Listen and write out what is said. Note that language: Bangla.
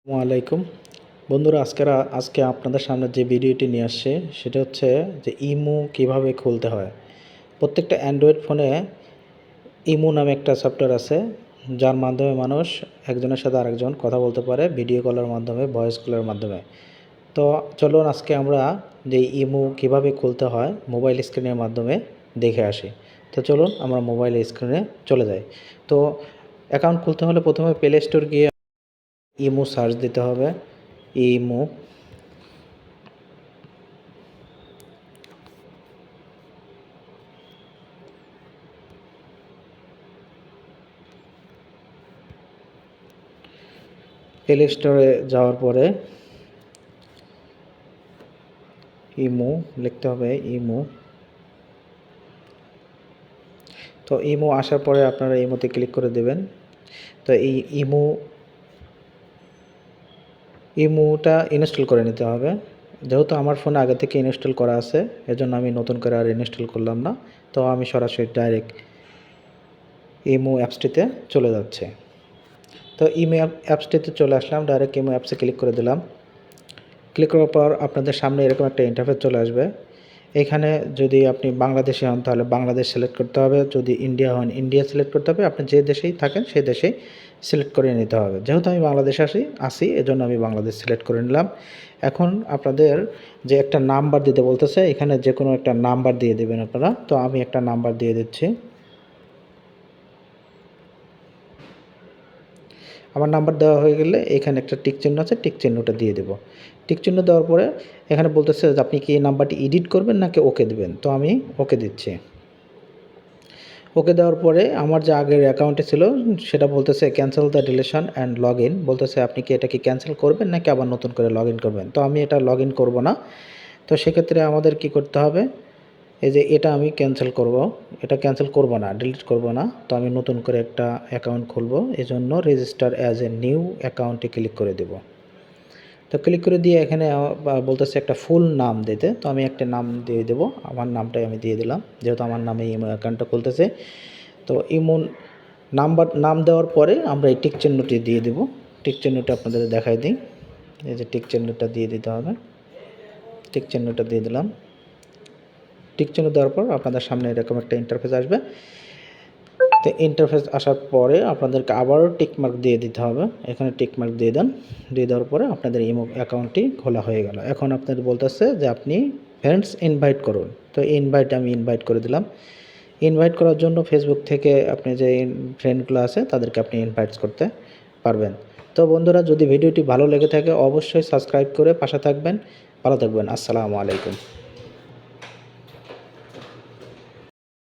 আসসালামু আলাইকুম বন্ধুরা, আজকে আপনাদের সামনে যে ভিডিওটি নিয়ে আসছে সেটা হচ্ছে যে ইমো কিভাবে খুলতে হয়। প্রত্যেকটা অ্যান্ড্রয়েড ফোনে ইমো নামে একটা সফটওয়্যার আছে, যার মাধ্যমে মানুষ একজনের সাথে আরেকজন কথা বলতে পারে ভিডিও কলের মাধ্যমে, ভয়েস কলের মাধ্যমে। তো চলুন আজকে আমরা যে ইমো কিভাবে খুলতে হয় মোবাইল স্ক্রিনের মাধ্যমে দেখে আসি। তো চলুন আমরা মোবাইল স্ক্রিনে চলে যাই। তো অ্যাকাউন্ট খুলতে হলে প্রথমে প্লে স্টোর গিয়ে ইমো সার্চ দিতে হবে। ইমো প্লে স্টোরে যাওয়ার পরে ইমো লিখতে হবে। ইমো তো ইমো আসার পরে আপনারা ইমোতে ক্লিক করে দেবেন। তো এই ইমোটা ইনস্টল করে নিতে হবে। যেহেতু আমার ফোনে আগে থেকে ইনস্টল করা আছে, এজন্য আমি নতুন করে আর ইনস্টল করলাম না। তো আমি সরাসরি ডাইরেক্ট ইমো অ্যাপসটিতে চলে যাচ্ছে। তো ইমো অ্যাপসটিতে চলে আসলাম, ডাইরেক্ট ইমো অ্যাপসে ক্লিক করে দিলাম। ক্লিক করার পর আপনাদের সামনে এরকম একটা ইন্টারফেস চলে আসবে। এখানে যদি আপনি বাংলাদেশি হন তাহলে বাংলাদেশ সিলেক্ট করতে হবে, যদি ইন্ডিয়া হন ইন্ডিয়া সিলেক্ট করতে হবে। আপনি যে দেশেই থাকেন সেই দেশেই সিলেক্ট করে নিতে হবে। যেহেতু আমি বাংলাদেশে আসি এজন্য আমি বাংলাদেশ সিলেক্ট করে নিলাম। এখন আপনাদের যে একটা নাম্বার দিতে বলতেছে, এখানে যে কোনো একটা নাম্বার দিয়ে দেবেন আপনারা। তো আমি একটা নাম্বার দিয়ে দিচ্ছি। আমার নাম্বার দেওয়া হয়ে গেলে এখানে একটা টিক চিহ্ন আছে, টিক চিহ্নটা দিয়ে দেব। টিক চিহ্ন দেওয়ার পরে এখানে বলতেছে যে আপনি কি এই নাম্বারটি এডিট করবেন নাকি ওকে দেবেন। তো আমি ওকে দিচ্ছি। ওকে দেওয়ার পরে আমার যে আগের অ্যাকাউন্টে ছিল সেটা বলতেছে cancel the deletion and log in, বলতেছে আপনি কি এটা কি ক্যান্সেল করবেন নাকি আবার নতুন করে লগ ইন করবেন। তো আমি এটা লগ ইন করবো না। তো সেক্ষেত্রে আমাদের কি করতে হবে, এই যে এটা আমি ক্যান্সেল করব, এটা ক্যান্সেল করব না, ডিলিট করব না। তো আমি নতুন করে একটা অ্যাকাউন্ট খুলব, এজন্য রেজিস্টার অ্যাজ এ নিউ অ্যাকাউন্টে ক্লিক করে দেব। তো ক্লিক করে দিয়ে এখানে বলতেছে একটা ফুল নাম দিতে। তো আমি একটা নাম দিয়ে দেব, আমার নামটাই আমি দিয়ে দিলাম, যেহেতু আমার নামে ইমো অ্যাকাউন্টটা খুলতেছে। তো ইমো নাম দেওয়ার পরে আমরা এই টিক চিহ্নটি দিয়ে দেব। টিক চিহ্নটা আপনাদের দেখাই দিই, এই যে টিক চিহ্নটা দিয়ে দিতে হবে। টিক চিহ্নটা দিয়ে দিলাম। টিক চিহ্ন দেওয়ার পর আপনাদের সামনে এরকম একটা ইন্টারফেস আসবে। তো ইন্টারফেস আসার পরে আপনাদেরকে আবারও টিকমার্ক দিয়ে দিতে হবে। এখানে টিকমার্ক দিয়ে দেন। দিয়ে দেওয়ার পরে আপনাদের ইমো অ্যাকাউন্টটি খোলা হয়ে গেল। এখন আপনাদের বলতেছে যে আপনি ফ্রেন্ডস ইনভাইট করুন। তো আমি ইনভাইট করে দিলাম। ইনভাইট করার জন্য ফেসবুক থেকে আপনি যে ফ্রেন্ডগুলো আছে তাদেরকে আপনি ইনভাইট করতে পারবেন। তো বন্ধুরা, যদি ভিডিওটি ভালো লেগে থাকে অবশ্যই সাবস্ক্রাইব করে পাশে থাকবেন। ভালো থাকবেন। আসসালামু আলাইকুম।